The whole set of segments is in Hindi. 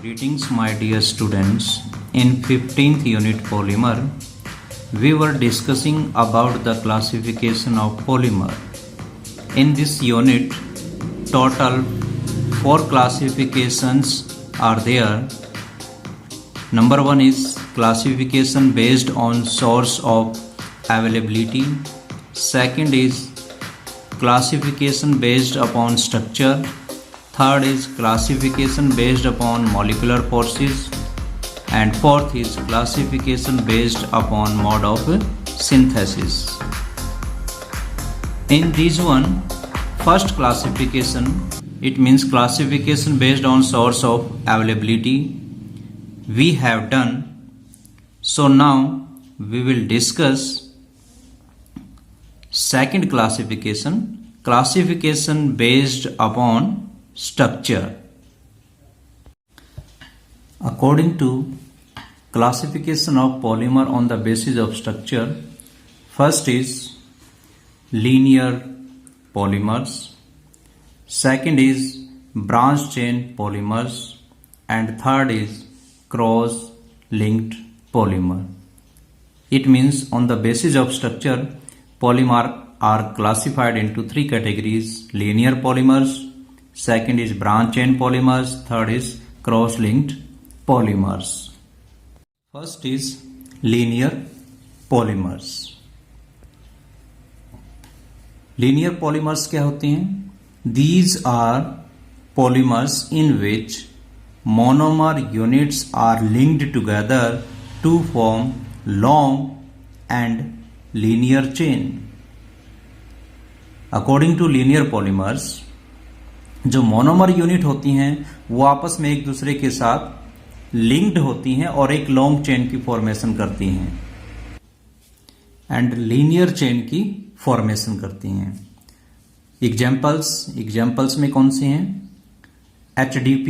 Greetings, my dear students. In 15th unit polymer, we were discussing about the classification of polymer. In this unit, total 4 classifications are there. Number 1 is classification based on source of availability. Second is classification based upon structure. Third is classification based upon molecular forces, and fourth is classification based upon mode of synthesis. In this one, first classification, it means classification based on source of availability, we have done. So now we will discuss second classification, classification based upon structure. According to classification of polymer on the basis of structure, first is linear polymers, second is branch chain polymers, and third is cross linked polymer. It means on the basis of structure, polymer are classified into 3 categories: linear polymers, second is branch chain polymers, third is cross linked polymers. First is linear polymers. Linear polymers क्या होते हैं? These are polymers in which monomer units are linked together to form long and linear chain. According to linear polymers, जो मोनोमर यूनिट होती हैं वो आपस में एक दूसरे के साथ लिंक्ड होती हैं और एक लॉन्ग चेन की फॉर्मेशन करती हैं एंड लीनियर चेन की फॉर्मेशन करती हैं. एग्जाम्पल्स में कौन से हैं? HDP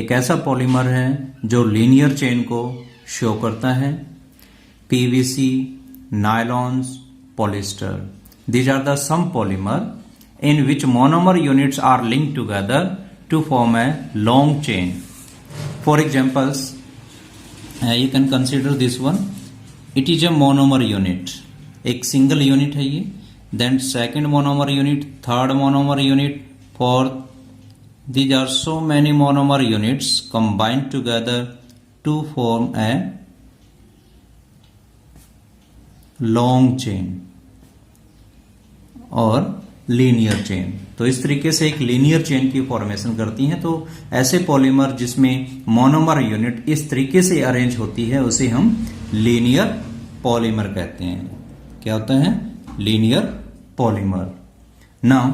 एक ऐसा पॉलीमर है जो लीनियर चेन को शो करता है. PVC, nylons, polyester, these are the some polymer in which monomer units are linked together to form a long chain. For examples, you can consider this one. It is a monomer unit. एक single unit है ये. Then second monomer unit, third monomer unit, fourth. These are so many monomer units combined together to form a long chain और लीनियर चेन. तो इस तरीके से एक लीनियर चेन की फॉर्मेशन करती हैं. तो ऐसे पॉलीमर जिसमें मोनोमर यूनिट इस तरीके से अरेंज होती है उसे हम लीनियर पॉलीमर कहते हैं. क्या होता है? Linear polymer. Now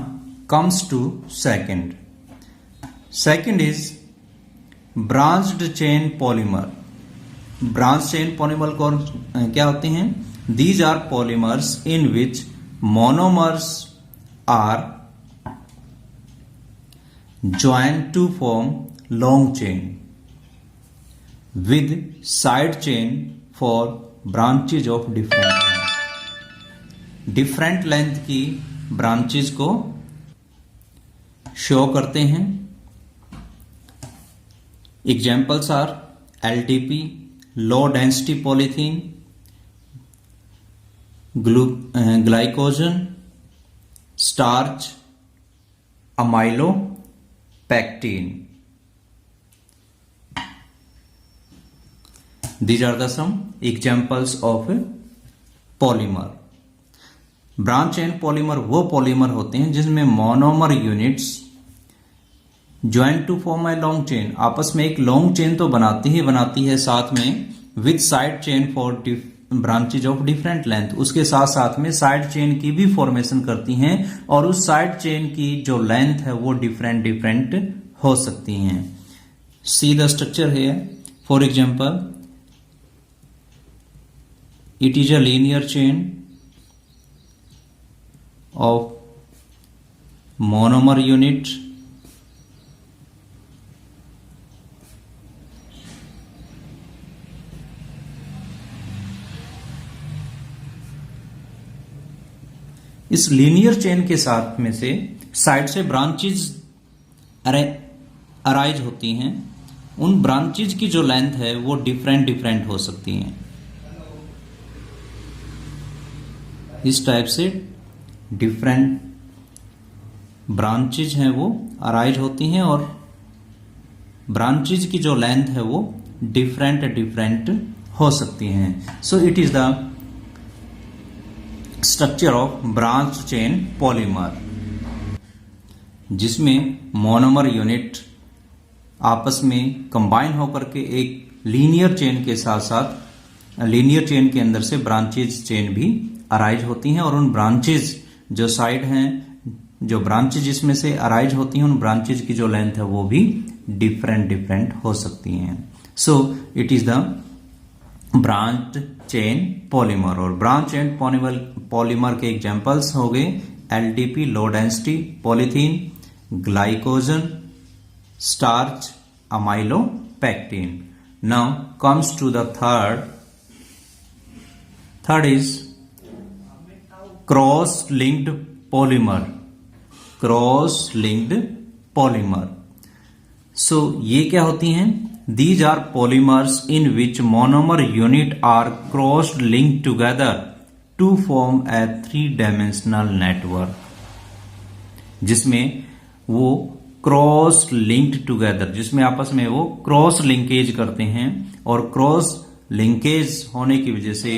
comes to second. Second is branched chain polymer. Branch chain polymer कौन क्या होते हैं? These are polymers in which monomers are joined to form long chain with side chain for branches of different length. Different length की branches को show करते हैं. Examples are LDP, low density polythene, glycogen, starch, amylopectin. These are the some examples of polymer. Branch chain polymer वो पॉलीमर होते हैं जिसमें monomer units joint to form a long chain, आपस में एक लॉन्ग चेन तो बनाती है साथ में with side chain for branches of different length. उसके साथ साथ में साइड चेन की भी फॉर्मेशन करती हैं और उस साइड चेन की जो लेंथ है वो डिफरेंट हो सकती हैं. सी द स्ट्रक्चर है. For example, it is a linear chain of monomer unit इस लीनियर चेन के साथ में से साइड से ब्रांचेस अराइज होती हैं उन ब्रांचेज की जो लेंथ है वो डिफरेंट डिफरेंट हो सकती हैं। इस टाइप से डिफरेंट ब्रांचेज हैं वो अराइज होती हैं और ब्रांचेज की जो लेंथ है वो डिफरेंट डिफरेंट हो सकती हैं। सो it is the structure of branch chain polymer, जिसमें मोनोमर यूनिट आपस में कंबाइन होकर के एक लीनियर चेन के साथ साथ लीनियर चेन के अंदर से ब्रांचेज चेन भी अराइज होती हैं और उन ब्रांचेज जो साइड हैं, जो ब्रांचेज इसमें से अराइज होती हैं, उन ब्रांचेज की जो लेंथ है वो भी डिफरेंट डिफरेंट हो सकती हैं। सो it is the branch chain polymer. और ब्रांच चेन पॉलीमर के एग्जांपल्स हो गए LDP low density polythene, glycogen, starch, amylopectin. Now comes to the third is cross-linked polymer. Cross-linked polymer. So ये क्या होती हैं? These are polymers in which monomer unit are cross-linked together to form a three-dimensional network. जिसमें वो क्रॉस लिंक्ड टुगेदर, जिसमें आपस में वो क्रॉस लिंकेज करते हैं और क्रॉस लिंकेज होने की वजह से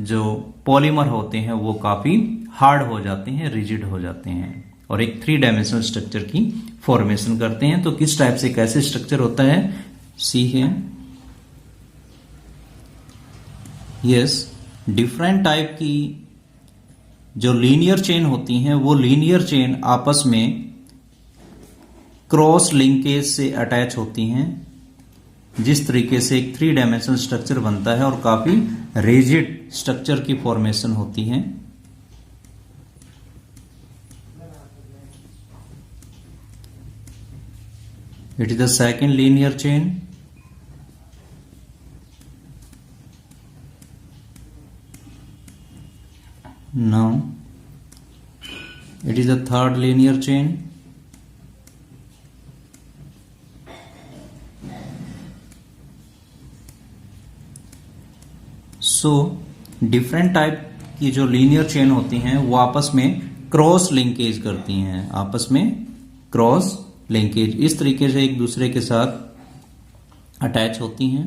जो पॉलीमर होते हैं वो काफी हार्ड हो जाते हैं, रिजिड हो जाते हैं और एक थ्री डायमेंशनल स्ट्रक्चर की फॉर्मेशन करते हैं। तो किस टाइप से कैसे स्ट्रक्चर होता है सी है। यस, डिफरेंट टाइप की जो लीनियर चेन होती हैं वो लीनियर चेन आपस में क्रॉस लिंकेज से अटैच होती हैं, जिस तरीके से एक थ्री डायमेंशनल स्ट्रक्चर बनता है और काफी रिजिड स्ट्रक्चर की फॉर्मेशन होती है। It is the second linear chain. Now it is the third linear chain. So different type की जो लीनियर चेन होती हैं वो आपस में क्रॉस लिंकेज करती हैं, आपस में क्रॉस लिंकेज इस तरीके से एक दूसरे के साथ अटैच होती हैं,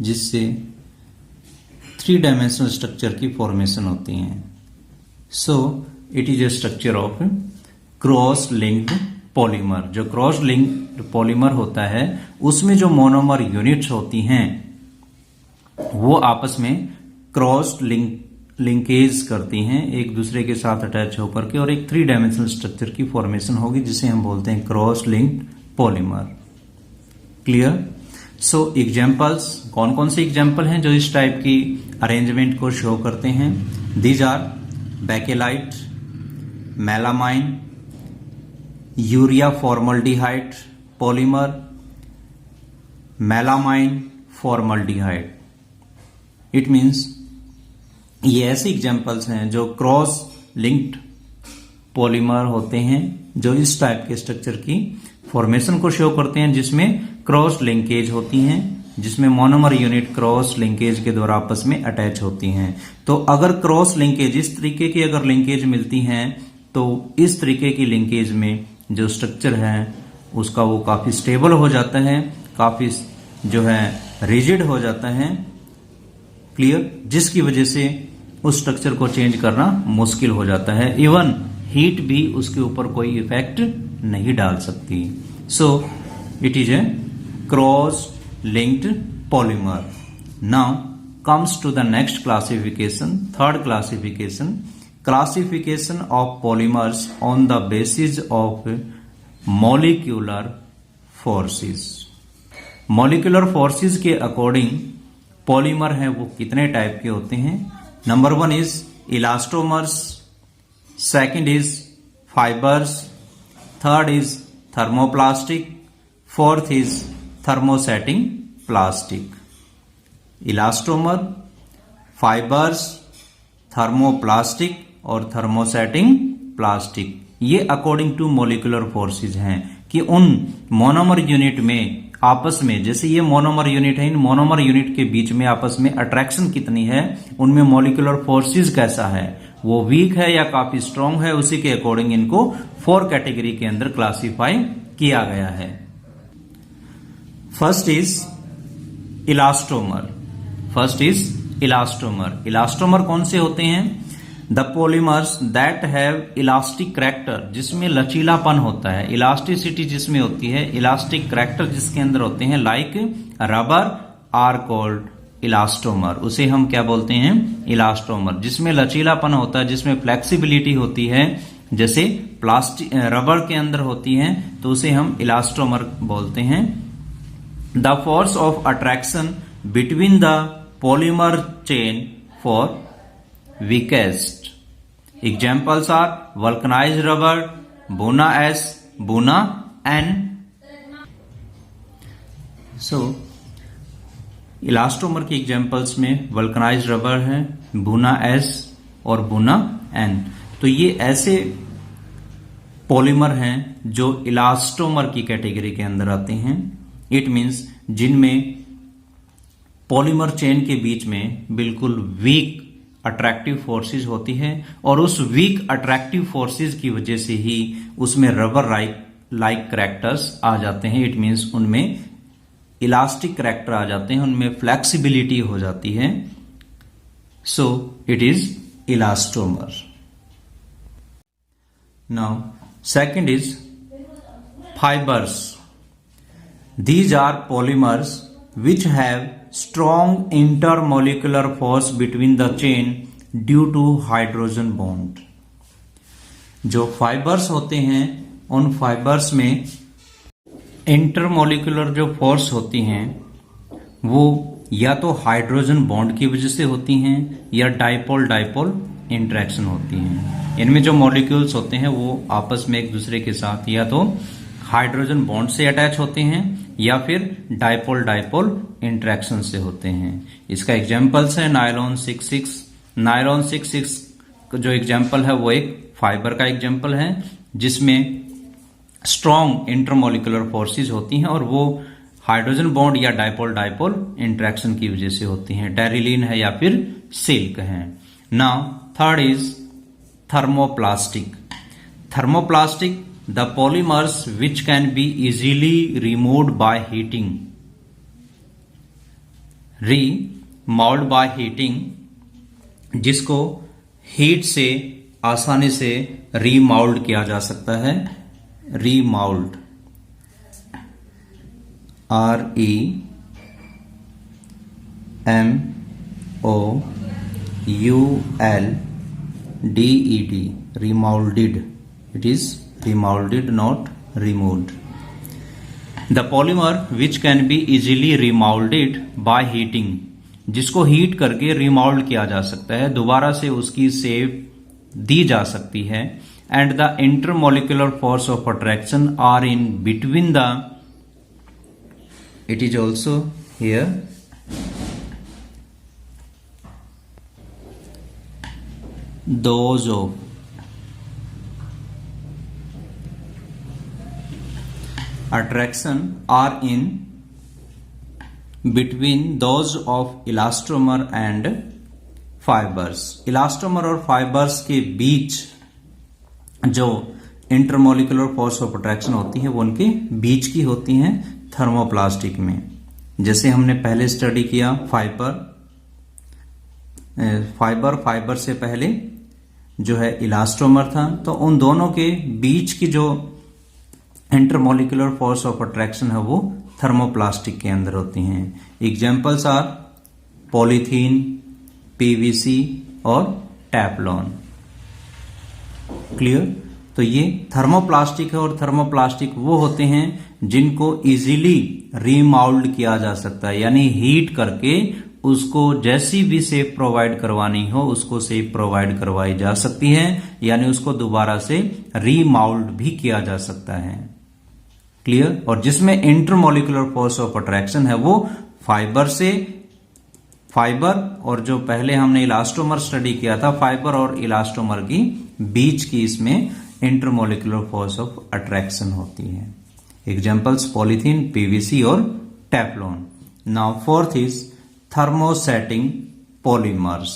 जिससे थ्री डायमेंशनल स्ट्रक्चर की फॉर्मेशन होती है। सो it is A structure of cross linked polymer. जो क्रॉस लिंक्ड पॉलीमर होता है उसमें जो मोनोमर यूनिट्स होती हैं वो आपस में क्रॉस लिंकेज करती हैं, एक दूसरे के साथ अटैच होकर के और एक थ्री डायमेंशनल स्ट्रक्चर की फॉर्मेशन होगी, जिसे हम बोलते हैं क्रॉस लिंक्ड पॉलीमर। क्लियर? सो एग्जांपल्स, कौन कौन से एग्जांपल हैं जो इस टाइप की अरेंजमेंट को शो करते हैं? These are bakelite, melamine, urea formaldehyde polymer, melamine formaldehyde. It means ये ऐसे एग्जांपल्स हैं जो क्रॉस लिंक्ड पॉलीमर होते हैं, जो इस टाइप के स्ट्रक्चर की फॉर्मेशन को शो करते हैं, जिसमें क्रॉस लिंकेज होती हैं, जिसमें मोनोमर यूनिट क्रॉस लिंकेज के द्वारा आपस में अटैच होती हैं। तो अगर क्रॉस लिंकेज, इस तरीके की अगर लिंकेज मिलती हैं तो इस तरीके की लिंकेज में जो स्ट्रक्चर है उसका वो काफी स्टेबल हो जाता है, काफी जो है रिजिड हो जाता है। क्लियर? जिसकी वजह से उस स्ट्रक्चर को चेंज करना मुश्किल हो जाता है, इवन हीट भी उसके ऊपर कोई इफेक्ट नहीं डाल सकती। So it is a cross linked polymer. Now comes to the next classification, third classification, classification of polymers on the basis of molecular forces। molecular forces के अकॉर्डिंग पॉलीमर है वो कितने टाइप के होते हैं? Number 1 is elastomers, second is fibres, third is thermoplastic, fourth is thermosetting plastic. Elastomer, fibres, thermoplastic और थर्मोसेटिंग प्लास्टिक, ये अकॉर्डिंग टू मोलिकुलर फोर्सेज हैं। कि उन मोनोमर यूनिट में आपस में, जैसे ये मोनोमर यूनिट है, इन मोनोमर यूनिट के बीच में आपस में अट्रैक्शन कितनी है, उनमें मॉलिक्यूलर फोर्सेस कैसा है, वो वीक है या काफी स्ट्रांग है, उसी के अकॉर्डिंग इनको 4 कैटेगरी के अंदर क्लासिफाई किया गया है। First is elastomer. इलास्टोमर कौन से होते हैं? The polymers that have elastic character, जिसमें लचीलापन होता है, इलास्टिसिटी जिसमें होती है, इलास्टिक करैक्टर जिसके अंदर होते हैं, like rubber are called elastomer. उसे हम क्या बोलते हैं? इलास्टोमर। जिसमें लचीलापन होता है, जिसमें फ्लेक्सिबिलिटी होती है, जैसे प्लास्टिक रबर के अंदर होती है, तो उसे हम इलास्टोमर बोलते हैं। The force of attraction between the polymer chain for weakest. Examples are vulcanized rubber, Buna S, Buna N. So, elastomer के एग्जाम्पल्स में वल्कनाइज्ड रबर है, बुना एस और बुना एन। तो ये ऐसे पॉलीमर हैं जो इलास्टोमर की कैटेगरी के अंदर आते हैं। इट मीन्स जिनमें पॉलीमर चेन के बीच में बिल्कुल वीक अट्रैक्टिव फोर्सेस होती है और उस वीक अट्रैक्टिव फोर्सेस की वजह से ही उसमें रबर लाइक करैक्टर्स आ जाते हैं। इट मीन्स उनमें इलास्टिक करैक्टर आ जाते हैं, उनमें फ्लेक्सिबिलिटी हो जाती है। सो it is elastomer. Now second is fibres. These are polymers which have strong intermolecular force between the chain due to hydrogen bond. जो फाइबर्स होते हैं उन फाइबर्स में इंटरमोलिकुलर जो फोर्स होती हैं वो या तो हाइड्रोजन बॉन्ड की वजह से होती हैं या डाइपोल इंटरेक्शन होती हैं। इनमें जो मॉलिक्यूल्स होते हैं वो आपस में एक दूसरे के साथ या तो हाइड्रोजन बॉन्ड से अटैच होते हैं या फिर डाइपोल इंटरेक्शन से होते हैं। इसका एग्जांपल्स है नायलॉन 66। नायलॉन 66 जो एग्जांपल है वो एक फाइबर का एग्जांपल है जिसमें स्ट्रॉन्ग इंटरमोलिकुलर फोर्सेस होती हैं और वो हाइड्रोजन बॉन्ड या डाइपोल इंटरेक्शन की वजह से होती हैं। टेरिलीन है या फिर सिल्क है। Now third is thermoplastic. Thermoplastic the polymers which can be easily removed by heating, remold by heating, जिसको हीट से आसानी से रीमाउल्ड किया जा सकता है। रीमाउल्ड REMOULDED, remolded. It is remolded, not removed. The polymer which can be easily remolded by heating, जिसको हीट करके रिमोल्ड किया जा सकता है, दोबारा से उसकी शेप दी जा सकती है। And the intermolecular force of attraction are in between the, it is also here those of attraction are in between those of elastomer and fibers. Elastomer और फाइबर्स के बीच जो इंटरमोलिकुलर फोर्स ऑफ अट्रैक्शन होती है वो उनके बीच की होती हैं थर्मोप्लास्टिक में। जैसे हमने पहले स्टडी किया फाइबर से पहले जो है इलास्टोमर था, तो उन दोनों के बीच की जो इंटरमोलिकुलर फोर्स ऑफ अट्रैक्शन है वो थर्मोप्लास्टिक के अंदर होती हैं। एग्जाम्पल्स आर पॉलीथीन, पीवीसी और टेफ्लॉन। क्लियर? तो ये थर्मोप्लास्टिक है और थर्मोप्लास्टिक वो होते हैं जिनको इजीली रीमाउल्ड किया जा सकता है, यानी हीट करके उसको जैसी भी शेप प्रोवाइड करवानी हो उसको शेप प्रोवाइड करवाई जा सकती है, यानी उसको दोबारा से रीमाउल्ड भी किया जा सकता है। क्लियर? और जिसमें इंटरमोलिकुलर फोर्स ऑफ अट्रैक्शन है वो फाइबर और जो पहले हमने इलास्टोमर स्टडी किया था, फाइबर और इलास्टोमर की बीच की इसमें इंटरमोलिकुलर फोर्स ऑफ अट्रैक्शन होती है। एग्जाम्पल्स पॉलीथीन, पीवीसी और Teflon. Now fourth is thermosetting polymers.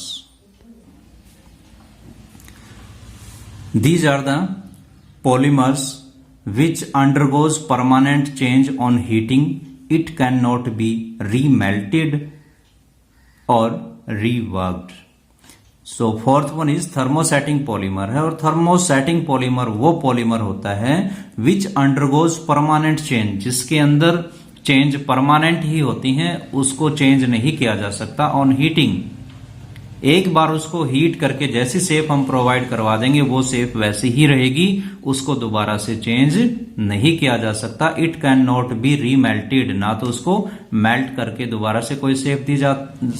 These are the polymers which undergoes permanent change on heating. It cannot be remelted or reworked. So fourth one is thermosetting polymer है, और thermosetting polymer वो polymer होता है which undergoes permanent change, जिसके अंदर चेंज परमानेंट ही होती हैं, उसको चेंज नहीं किया जा सकता ऑन हीटिंग। एक बार उसको हीट करके जैसी शेप हम प्रोवाइड करवा देंगे वो शेप वैसी ही रहेगी, उसको दोबारा से चेंज नहीं किया जा सकता। इट कैन नॉट बी रीमेल्टेड, ना तो उसको मेल्ट करके दोबारा से कोई शेप दी जा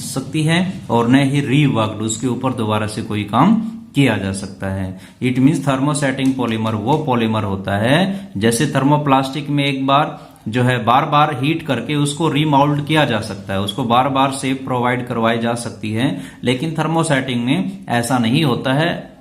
सकती है और न ही रीवर्क्ड, उसके ऊपर दोबारा से कोई काम किया जा सकता है। इट मीन्स थर्मोसेटिंग पॉलीमर वो पॉलीमर होता है, जैसे थर्मोप्लास्टिक में एक बार जो है बार बार हीट करके उसको रीमोल्ड किया जा सकता है, उसको बार बार शेप प्रोवाइड करवाई जा सकती है, लेकिन थर्मोसेटिंग में ऐसा नहीं होता है।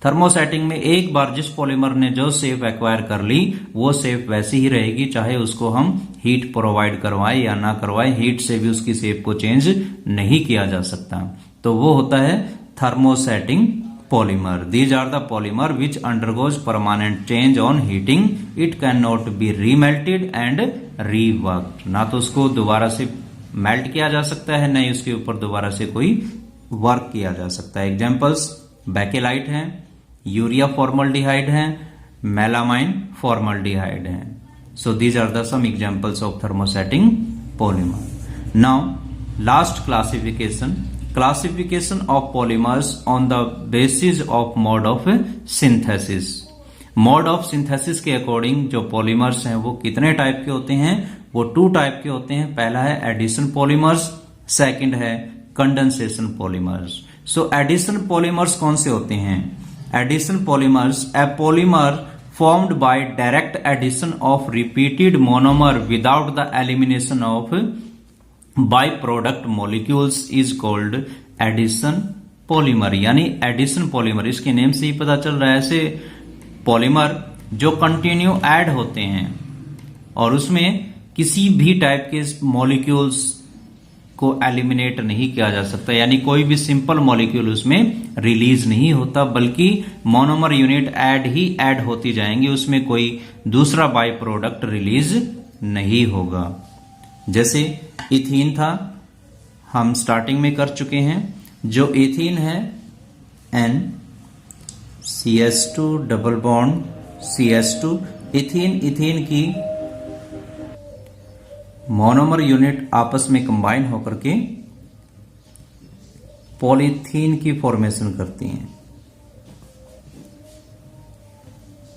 थर्मोसेटिंग में एक बार जिस पॉलीमर ने जो शेप एक्वायर कर ली वो शेप वैसी ही रहेगी, चाहे उसको हम हीट प्रोवाइड करवाएं या ना करवाएं, हीट से भी उसकी शेप को चेंज नहीं किया जा सकता। तो वो होता है thermosetting polymer. These are the polymer which undergoes permanent change on heating. It cannot be remelted and reworked. ना तो उसको दोबारा से मेल्ट किया जा सकता है, न ही उसके ऊपर दोबारा से कोई वर्क किया जा सकता है। एग्जाम्पल्स बेकेलाइट है, यूरिया फॉर्मल्डिहाइड है, मेलामाइन फॉर्मल्डिहाइड है। So these are the some examples of thermosetting polymer. Now last classification of polymers on the basis of mode of synthesis. Mode of synthesis के अकॉर्डिंग जो पॉलीमर्स हैं वो कितने टाइप के होते हैं? वो 2 टाइप के होते हैं। पहला है एडिशन पॉलीमर्स, सेकंड है condensation polymers. So addition polymers कौन से होते हैं? Addition polymers a polymer formed by direct addition of repeated monomer without the elimination of by product molecules is called addition polymer, यानी एडिशन पॉलीमर। इसके नेम से ही पता चल रहा है, ऐसे पॉलीमर जो कंटिन्यू ऐड होते हैं और उसमें किसी भी टाइप के मॉलिक्यूल्स को एलिमिनेट नहीं किया जा सकता, यानी कोई भी सिंपल मॉलिक्यूल उसमें रिलीज नहीं होता, बल्कि मोनोमर यूनिट ऐड ही ऐड होती जाएंगी, उसमें कोई दूसरा बाई प्रोडक्ट रिलीज नहीं होगा। जैसे इथीन था, हम स्टार्टिंग में कर चुके हैं। जो इथीन है NCH2 double bond CH2, ethene की मोनोमर यूनिट आपस में कंबाइन होकर के पॉलीथीन की फॉर्मेशन करती हैं,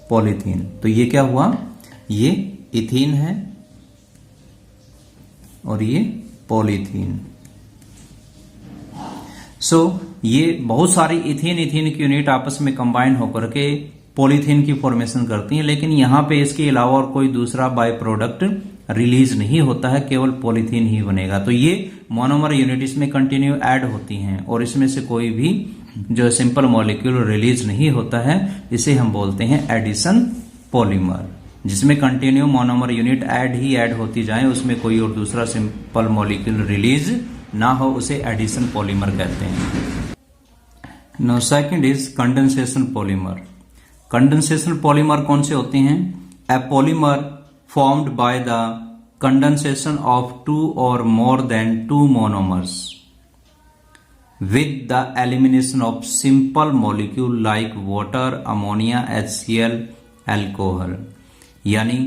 पॉलीथीन। तो ये क्या हुआ? ये इथीन है और ये पॉलीथीन। सो ये बहुत सारी इथीन की यूनिट आपस में कंबाइन होकर के पॉलीथीन की फॉर्मेशन करती हैं, लेकिन यहां पे इसके अलावा और कोई दूसरा बाय प्रोडक्ट रिलीज नहीं होता है, केवल पॉलीथीन ही बनेगा। तो ये मोनोमर यूनिट इसमें कंटिन्यू ऐड होती हैं और इसमें से कोई भी जो सिंपल मॉलिक्यूल रिलीज नहीं होता है, इसे हम बोलते हैं एडिशन पॉलीमर। जिसमें कंटिन्यू मोनोमर यूनिट ऐड ही ऐड होती जाए, उसमें कोई और दूसरा सिंपल मॉलिक्यूल रिलीज ना हो, उसे एडिशन पॉलीमर कहते हैं। Now second is condensation polymer. Condensation polymer कौन से होते हैं? ए polymer formed by the condensation of 2 or more than 2 monomers with the elimination of simple molecule like water, ammonia, HCl, alcohol। यानी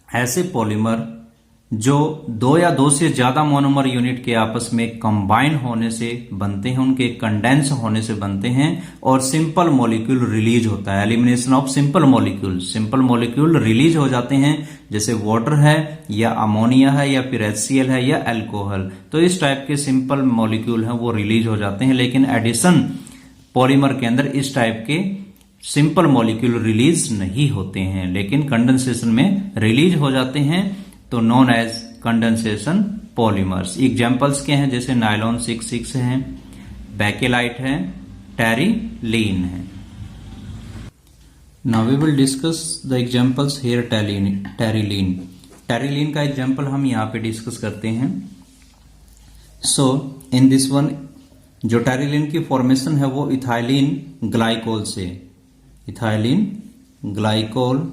ऐसे पॉलीमर जो 2 या 2 से ज्यादा मोनोमर यूनिट के आपस में कंबाइन होने से बनते हैं, उनके कंडेंस होने से बनते हैं और सिंपल मॉलिक्यूल रिलीज होता है। Elimination of simple molecule release हो जाते हैं, जैसे वाटर है या अमोनिया है या फिर HCl है या अल्कोहल। तो इस टाइप के सिंपल मॉलिक्यूल हैं वो रिलीज हो जाते हैं, लेकिन एडिशन पॉलीमर के अंदर इस टाइप के सिंपल मॉलिक्यूल रिलीज नहीं होते हैं, लेकिन कंडेंसेशन में रिलीज हो जाते हैं, तो known as condensation polymers. Examples क्या हैं? जैसे नायलॉन 6 है, बेकेलाइट है, टेरिलीन है। Now we will discuss the examples here terylene. Terylene का एग्जांपल हम यहाँ पे डिस्कस करते हैं। सो इन दिस वन जो टेरिलीन की फॉर्मेशन है वो इथाइलिन ग्लाइकोल से, इथाइलिन ग्लाइकोल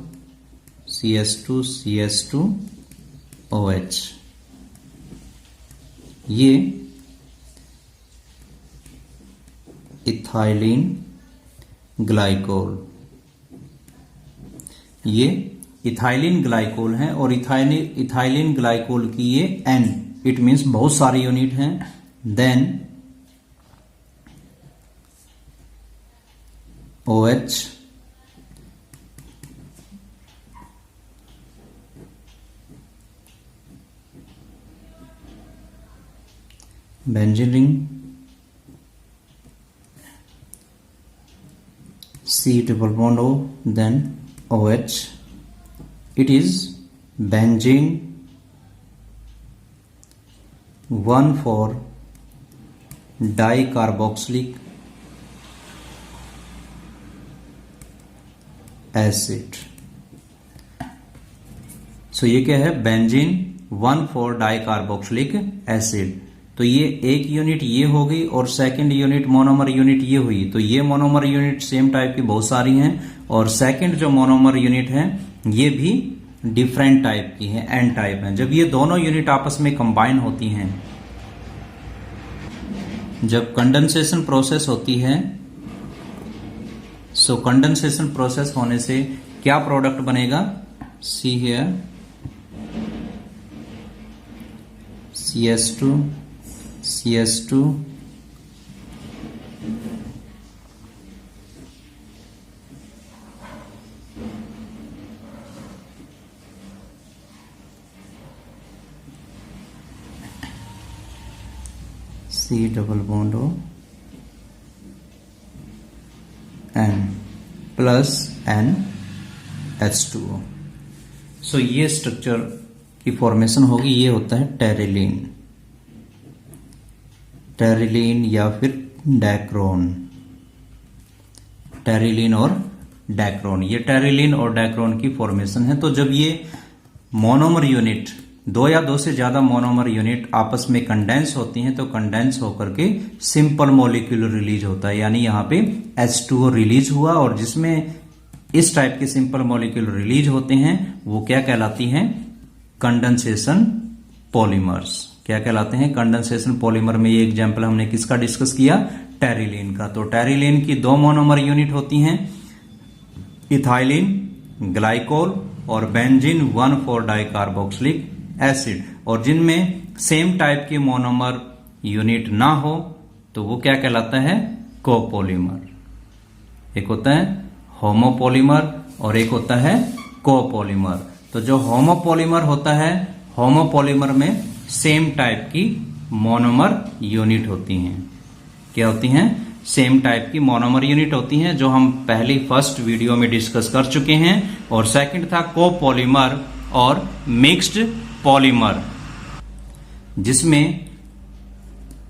CH2CH2OH, ये इथाइलिन ग्लाइकोल, ये इथाइलिन ग्लाइकोल है और इथाइलिन ग्लाइकोल की ये N, इट मीन्स बहुत सारे यूनिट हैं। Then OH, benzene ring, C double bond O, then OH, it is benzene 1,4-dicarboxylic acid। सो ये क्या है, बेंजीन 1,4-डाइकार्बोक्सिलिक एसिड। तो ये एक यूनिट ये हो गई और सेकंड यूनिट मोनोमर यूनिट ये हुई। तो ये मोनोमर यूनिट सेम टाइप की बहुत सारी हैं और सेकंड जो मोनोमर यूनिट है ये भी डिफरेंट टाइप की है, एन टाइप है। जब ये दोनों यूनिट आपस में कंबाइन होती हैं, जब कंडेंसेशन प्रोसेस होती है, सो कंडेंसेशन प्रोसेस होने से क्या प्रोडक्ट बनेगा, see here CH2 C double bond O N plus NH2O। सो ये स्ट्रक्चर की फॉर्मेशन होगी, ये होता है टेरिलीन, टेरिलीन या फिर डैक्रोन, टेरिलीन और डैक्रोन, ये टेरिलीन और डैक्रोन की फॉर्मेशन है। तो जब ये मोनोमर यूनिट, दो या दो से ज्यादा मोनोमर यूनिट आपस में कंडेंस होती हैं तो कंडेंस होकर के सिंपल मॉलिक्यूल रिलीज होता है, यानी यहाँ पे H2O रिलीज हुआ और जिसमें इस टाइप के सिंपल मॉलिक्यूल रिलीज होते हैं वो क्या कहलाती हैं, कंडेंसेशन पॉलीमर्स। क्या कहलाते हैं, कंडेंसेशन पॉलीमर। में ये एग्जांपल हमने किसका डिस्कस किया, टेरिलीन का। तो टेरिलीन की दो मोनोमर यूनिट होती हैं, इथाइलिन ग्लाइकोल और बेंजीन 1,4-डाइकार्बोक्सिलिक एसिड, और जिनमें सेम टाइप के मोनोमर यूनिट ना हो तो वो क्या कहलाता है, कोपॉलीमर। एक होता है होमोपॉलीमर और एक होता है कोपॉलीमर। तो जो होमोपॉलीमर होता है, होमोपॉलीमर में सेम टाइप की मोनोमर यूनिट होती हैं। क्या होती हैं, सेम टाइप की मोनोमर यूनिट होती हैं, जो हम पहली फर्स्ट वीडियो में डिस्कस कर चुके हैं। और सेकंड था कोपॉलीमर और मिक्स्ड पॉलीमर, जिसमें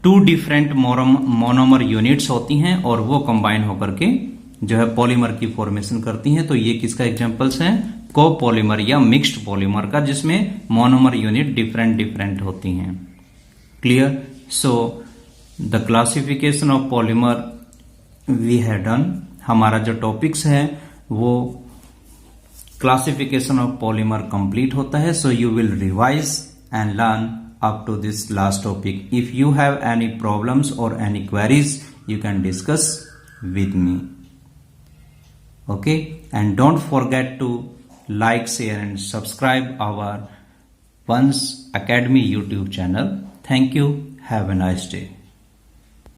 टू डिफरेंट मोनोमर यूनिट्स होती हैं और वो कंबाइन होकर के जो है पॉलीमर की फॉर्मेशन करती हैं। तो ये किसका एग्जांपल्स हैं, कोपॉलीमर या मिक्स्ड पॉलीमर का, जिसमें मोनोमर यूनिट डिफरेंट होती हैं। Clear. So the classification of polymer we have done. हमारा जो टॉपिक्स है वो क्लासिफिकेशन ऑफ पॉलीमर कंप्लीट होता है। So you will revise and learn up to this last topic. If you have any problems or any queries, you can discuss with me. Okay, and don't forget to like, share and subscribe our Once Academy YouTube channel. Thank you. Have a nice day.